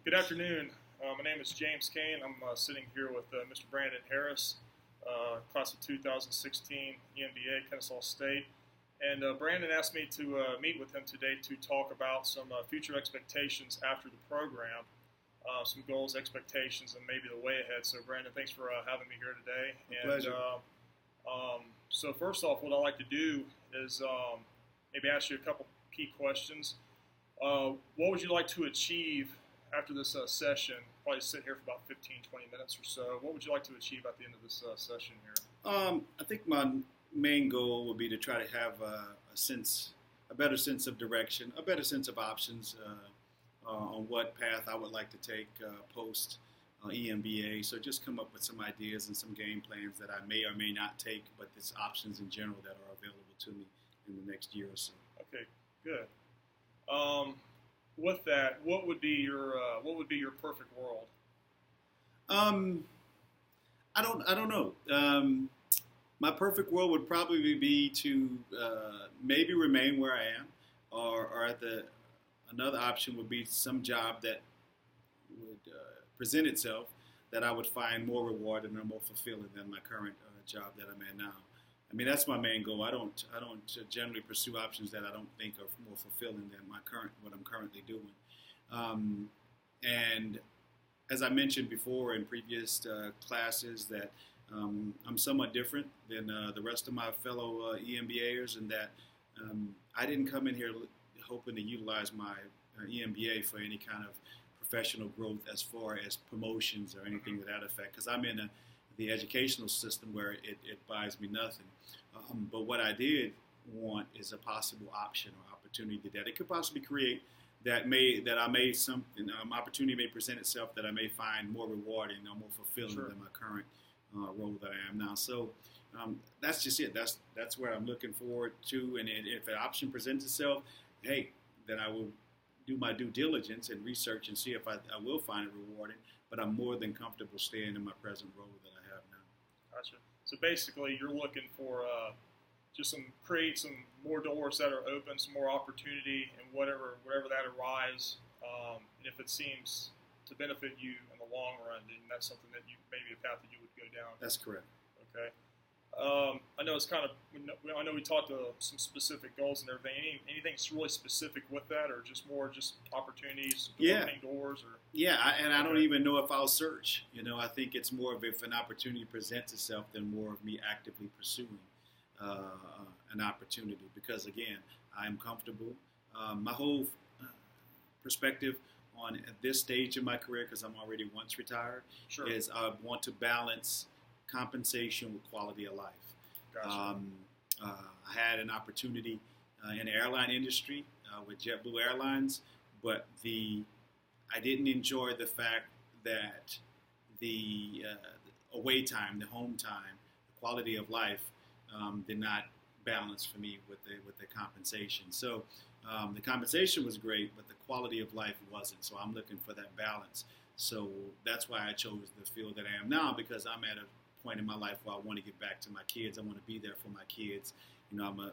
Good afternoon. My name is James Kane. I'm sitting here with Mr. Brandon Harris, class of 2016 EMBA, Kennesaw State. And Brandon asked me to meet with him today to talk about some future expectations after the program, some goals, expectations, and maybe the way ahead. So, Brandon, thanks for having me here today. Pleasure. So first off, what I'd like to do is maybe ask you a couple key questions. What would you like to achieve after this session? Probably sit here for about 15, 20 minutes or so. What would you like to achieve at the end of this session here? I think my main goal would be to try to have a better sense of direction, a better sense of options on what path I would like to take post EMBA. So just come up with some ideas and some game plans that I may or may not take, but there's options in general that are available to me in the next year or so. Okay, good. With that, what would be your perfect world? I don't know. My perfect world would probably be to maybe remain where I am, or another option would be some job that would present itself that I would find more rewarding or more fulfilling than my current job that I'm in now. I mean, that's my main goal. I don't generally pursue options that I don't think are more fulfilling than what I'm currently doing. And as I mentioned before in previous classes, that I'm somewhat different than the rest of my fellow EMBAers, in that I didn't come in here hoping to utilize my EMBA for any kind of professional growth as far as promotions or anything to that effect, because I'm in the educational system where it buys me nothing. But what I did want is a possible option or opportunity that it could possibly create opportunity may present itself that I may find more rewarding or more fulfilling Sure. than my current role that I am now. So that's just it. That's where I'm looking forward to. And if an option presents itself, hey, then I will do my due diligence and research and see if I will find it rewarding. But I'm more than comfortable staying in my present role that I have now. Gotcha. So basically, you're looking for just create some more doors that are open, some more opportunity, and whatever that arise. And if it seems to benefit you in the long run, then that's something that maybe a path that you would go down. That's correct. Okay. I know it's I know we talked to some specific goals and everything. Anything really specific with that, or just more opportunities, opening doors, or? Yeah, I don't even know if I'll search. I think it's more of if an opportunity presents itself than more of me actively pursuing an opportunity. Because again, I'm comfortable. My whole perspective at this stage in my career, because I'm already once retired, Sure. is I want to balance compensation with quality of life. Gotcha. I had an opportunity in the airline industry with JetBlue Airlines, but I didn't enjoy the fact that the away time, the home time, the quality of life did not balance for me with the compensation. So the compensation was great, but the quality of life wasn't. So I'm looking for that balance. So that's why I chose the field that I am now, because I'm at a point in my life where I want to get back to my kids. I want to be there for my kids. I'm a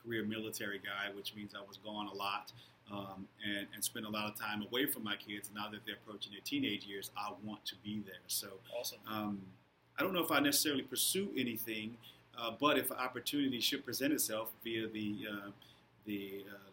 career military guy, which means I was gone a lot and spent a lot of time away from my kids. Now that they're approaching their teenage years, I want to be there. So Awesome. I don't know if I necessarily pursue anything, but if an opportunity should present itself via the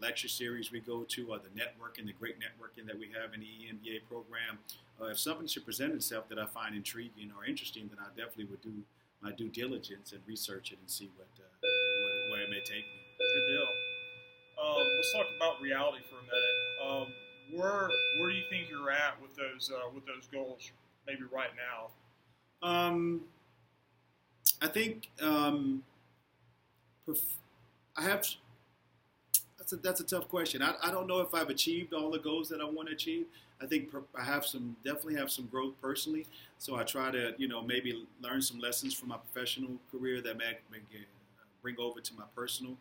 lecture series we go to, or the networking, the great networking that we have in the EMBA program, if something should present itself that I find intriguing or interesting, then I definitely would do my due diligence and research it and see where it may take me. Good deal. Let's talk about reality for a minute. Where do you think you're at with those goals? Maybe right now. I think I have. That's a tough question. I don't know if I've achieved all the goals that I want to achieve. I think I definitely have some growth personally. So I try to, maybe learn some lessons from my professional career that may bring over to my personal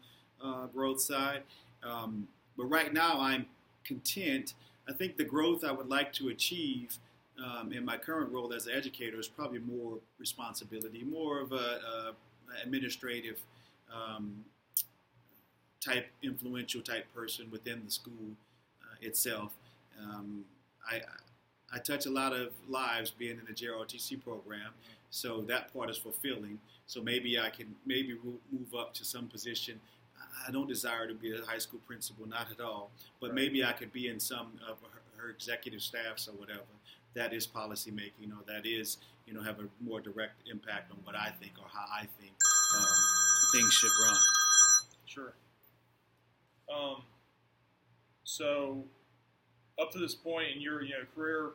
growth side. But right now I'm content. I think the growth I would like to achieve in my current role as an educator is probably more responsibility, more of a administrative influential type person within the school itself. I touch a lot of lives being in the JROTC program, so that part is fulfilling. So maybe I can move up to some position. I don't desire to be a high school principal, not at all, but maybe I could be in some of her executive staffs or whatever. That is policy making, or that is, have a more direct impact on what I think or how I think things should run. Sure. So up to this point in your career,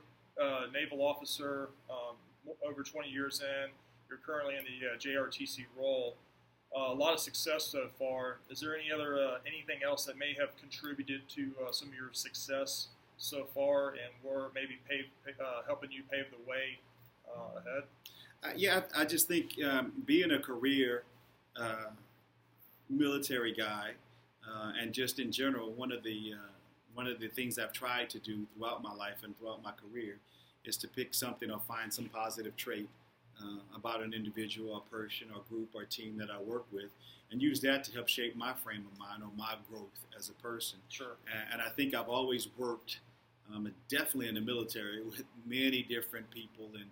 naval officer, over 20 years in, you're currently in the JRTC role. A lot of success so far. Is there anything else that may have contributed to some of your success so far, and were maybe helping you pave the way ahead? I just think being a career military guy, and just in general, one of the things I've tried to do throughout my life and throughout my career is to pick something or find some positive trait about an individual or person or group or team that I work with, and use that to help shape my frame of mind or my growth as a person. Sure. And I think I've always worked, definitely in the military, with many different people and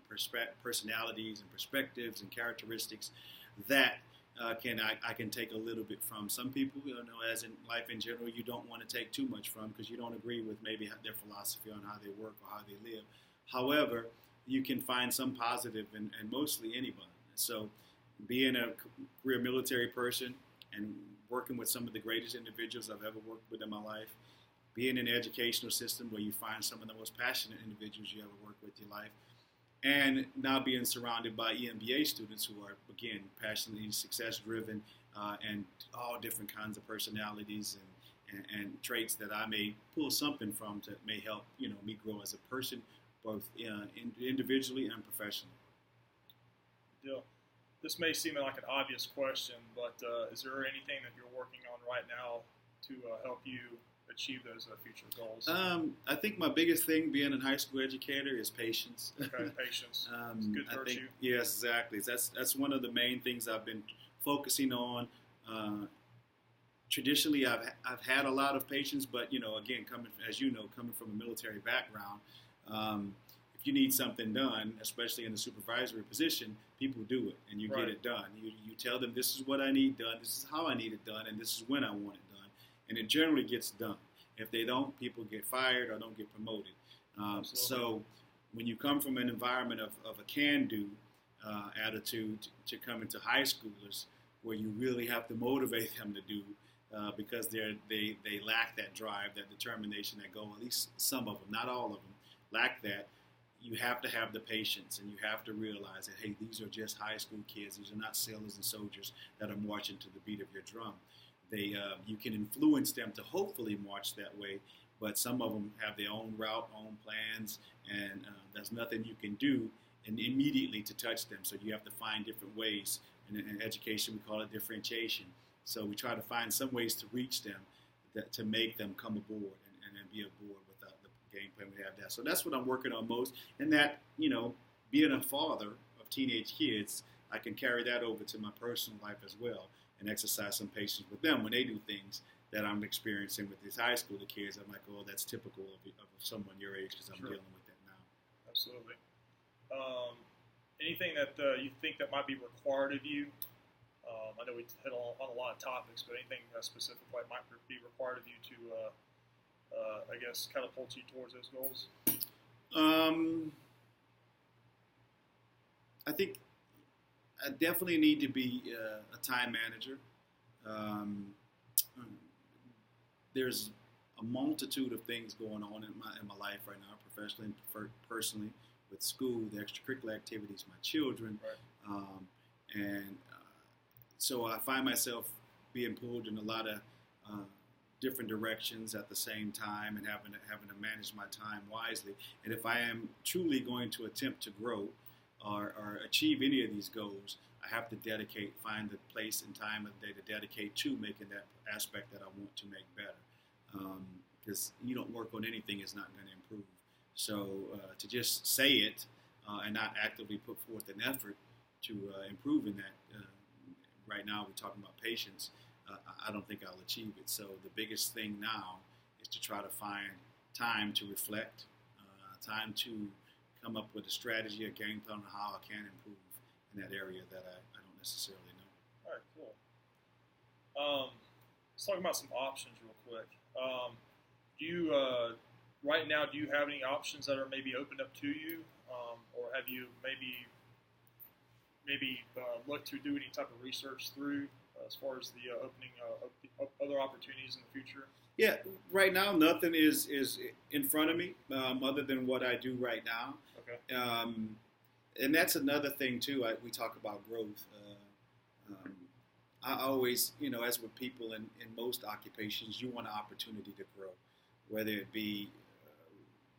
personalities and perspectives and characteristics that I can take a little bit from. Some people, as in life in general, you don't want to take too much from because you don't agree with maybe their philosophy on how they work or how they live. However, you can find some positive in mostly anybody. So being a career military person and working with some of the greatest individuals I've ever worked with in my life, being in an educational system where you find some of the most passionate individuals you ever work with in your life, and now being surrounded by EMBA students who are, again, passionately success-driven and all different kinds of personalities and traits that I may pull something from that may help me grow as a person, both individually and professionally. Deal. This may seem like an obvious question, but is there anything that you're working on right now to help you achieve those future goals? I think my biggest thing being a high school educator is patience. Okay, patience. It's a good virtue. Yes, exactly. That's one of the main things I've been focusing on. Traditionally, I've had a lot of patience, but again, coming from a military background, if you need something done, especially in a supervisory position, people do it, and you get it done. You tell them, this is what I need done, this is how I need it done, and this is when I want it done, and it generally gets done. If they don't, people get fired or don't get promoted. So when you come from an environment of a can-do attitude to come into high schoolers, where you really have to motivate them to do, because they lack that drive, that determination, that goal. At least some of them, not all of them, lack that. You have to have the patience, and you have to realize that, hey, these are just high school kids. These are not sailors and soldiers that are marching to the beat of your drum. You can influence them to hopefully march that way, but some of them have their own route, own plans, and there's nothing you can do immediately to touch them. So you have to find different ways. In education, we call it differentiation. So we try to find some ways to reach them, to make them come aboard and be aboard with the game plan we have that. So that's what I'm working on most. And that, being a father of teenage kids, I can carry that over to my personal life as well and exercise some patience with them when they do things that I'm experiencing with these high school kids. I'm like, oh, that's typical of someone your age because I'm dealing with that now. Absolutely. Anything that you think that might be required of you? I know we hit on a lot of topics, but anything specific that might be required of you to, I guess, catapult you towards those goals? I think I definitely need to be a time manager. There's a multitude of things going on in my life right now, professionally and personally, with school, the extracurricular activities, my children, so I find myself being pulled in a lot of different directions at the same time, and having to manage my time wisely. And if I am truly going to attempt to grow or achieve any of these goals, I have to find the place and time of the day to dedicate to making that aspect that I want to make better. Because you don't work on anything, it's not going to improve. So to just say it and not actively put forth an effort to improve in that, right now we're talking about patience, I don't think I'll achieve it. So the biggest thing now is to try to find time to reflect, time to come up with a strategy, a game plan on how I can improve in that area that I don't necessarily know. All right, cool. Let's talk about some options real quick. Do you right now, do you have any options that are maybe opened up to you, or have you maybe looked to do any type of research through as far as the opening other opportunities in the future? Yeah, right now nothing is in front of me other than what I do right now. Okay. And that's another thing too. We talk about growth. I always, as with people in most occupations, you want an opportunity to grow, whether it be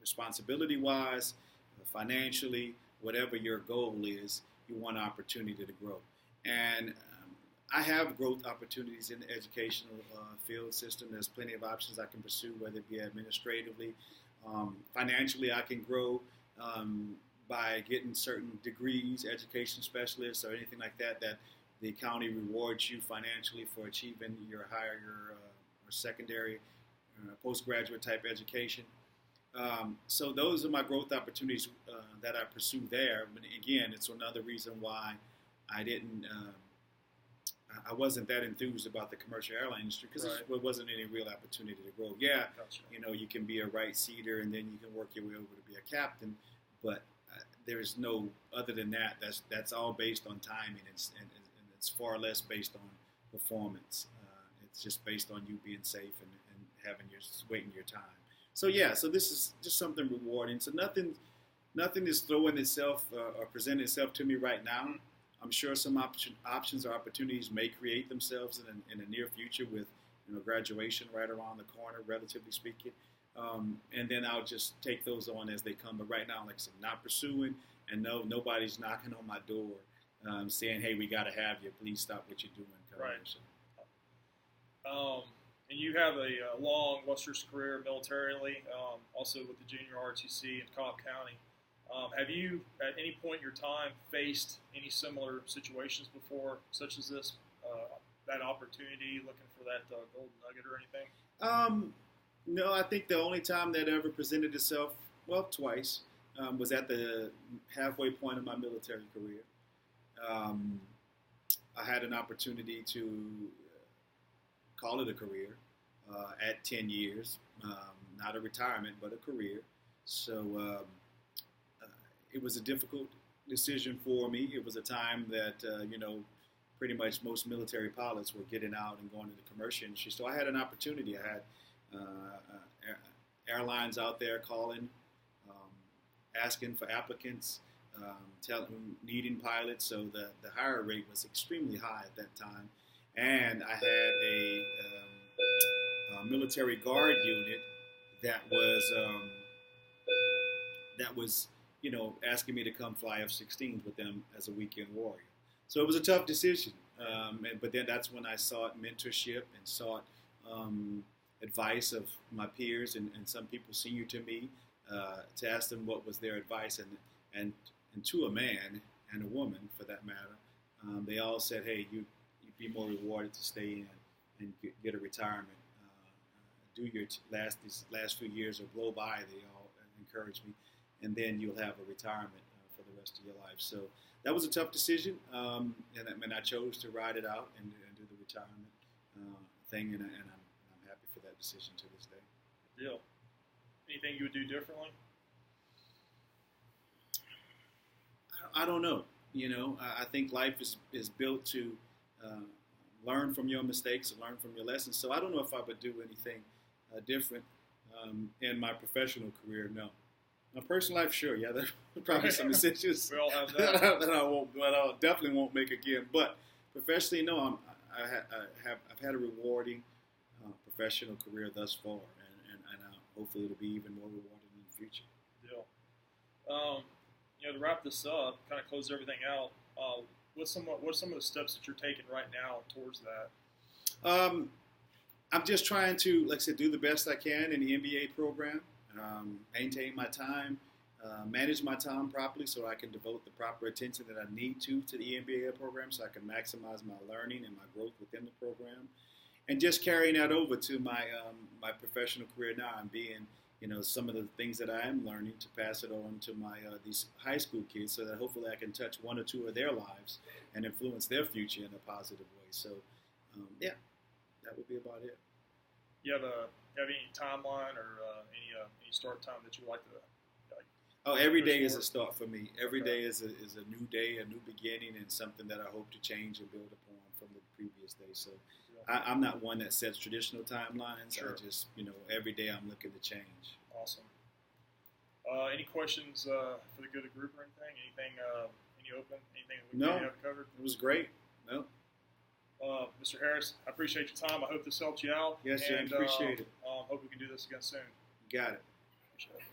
responsibility-wise, financially, whatever your goal is, you want an opportunity to grow. And I have growth opportunities in the educational field system. There's plenty of options I can pursue, whether it be administratively. Financially, I can grow by getting certain degrees, education specialists, or anything like that the county rewards you financially for achieving your higher or secondary postgraduate type education. So those are my growth opportunities that I pursue there. But again, it's another reason why I didn't. I wasn't that enthused about the commercial airline industry because there wasn't any real opportunity to grow. Yeah, gotcha. You can be a right seater and then you can work your way over to be a captain, but there's no other than that. That's all based on timing and it's far less based on performance. It's just based on you being safe and waiting your time. So so this is just something rewarding. So nothing is throwing itself or presenting itself to me right now. I'm sure some options or opportunities may create themselves in the near future with graduation right around the corner, relatively speaking. And then I'll just take those on as they come. But right now, like I said, not pursuing, and nobody's knocking on my door saying, "Hey, we got to have you. Please stop what you're doing." Right. And you have a long, illustrious career militarily, also with the junior ROTC in Cobb County. Have you, at any point in your time, faced any similar situations before, such as this, that opportunity, looking for that golden nugget or anything? No, I think the only time that ever presented itself, well, twice, was at the halfway point of my military career. I had an opportunity to call it a career at 10 years, not a retirement, but a career. So it was a difficult decision for me. It was a time that, pretty much most military pilots were getting out and going into the commercial industry. So I had an opportunity. I had airlines out there calling, asking for applicants, needing pilots. So the hire rate was extremely high at that time. And I had a military guard unit that was asking me to come fly F-16s with them as a weekend warrior. So it was a tough decision. But then that's when I sought mentorship and sought advice of my peers and some people senior to me to ask them what was their advice. And to a man and a woman, for that matter, they all said, "Hey, you'd be more rewarded to stay in and get a retirement. Do your these last few years or blow by," they all encouraged me, "and then you'll have a retirement for the rest of your life." So that was a tough decision, and I chose to ride it out and do the retirement thing, and I'm happy for that decision to this day. Good deal. Anything you would do differently? I don't know. I think life is built to learn from your mistakes and learn from your lessons. So I don't know if I would do anything different in my professional career. No. My personal life, sure. Yeah, there are probably some decisions we all have that. that I definitely won't make again. But professionally, no. I've had a rewarding professional career thus far, and hopefully it'll be even more rewarding in the future. Deal. To wrap this up, kind of close everything out. What's some of the steps that you're taking right now towards that? I'm just trying to, like I said, do the best I can in the EMBA program, maintain my time, manage my time properly so I can devote the proper attention that I need to the EMBA program so I can maximize my learning and my growth within the program. And just carrying that over to my my professional career now and being some of the things that I am learning to pass it on to my these high school kids, so that hopefully I can touch one or two of their lives and influence their future in a positive way. So, yeah, that would be about it. You have any timeline or any start time that you like to? Oh, every day is a start for me. Every day is a new day, a new beginning, and something that I hope to change and build upon from the previous day. So I'm not one that sets traditional timelines. Sure. I just, every day I'm looking to change. Awesome. Any questions for the good of the group or anything? Any open? Anything that we maybe haven't covered? It was great. No. Mr. Harris, I appreciate your time. I hope this helped you out. Yes, sir. Appreciate it. Hope we can do this again soon. You got it. Appreciate it.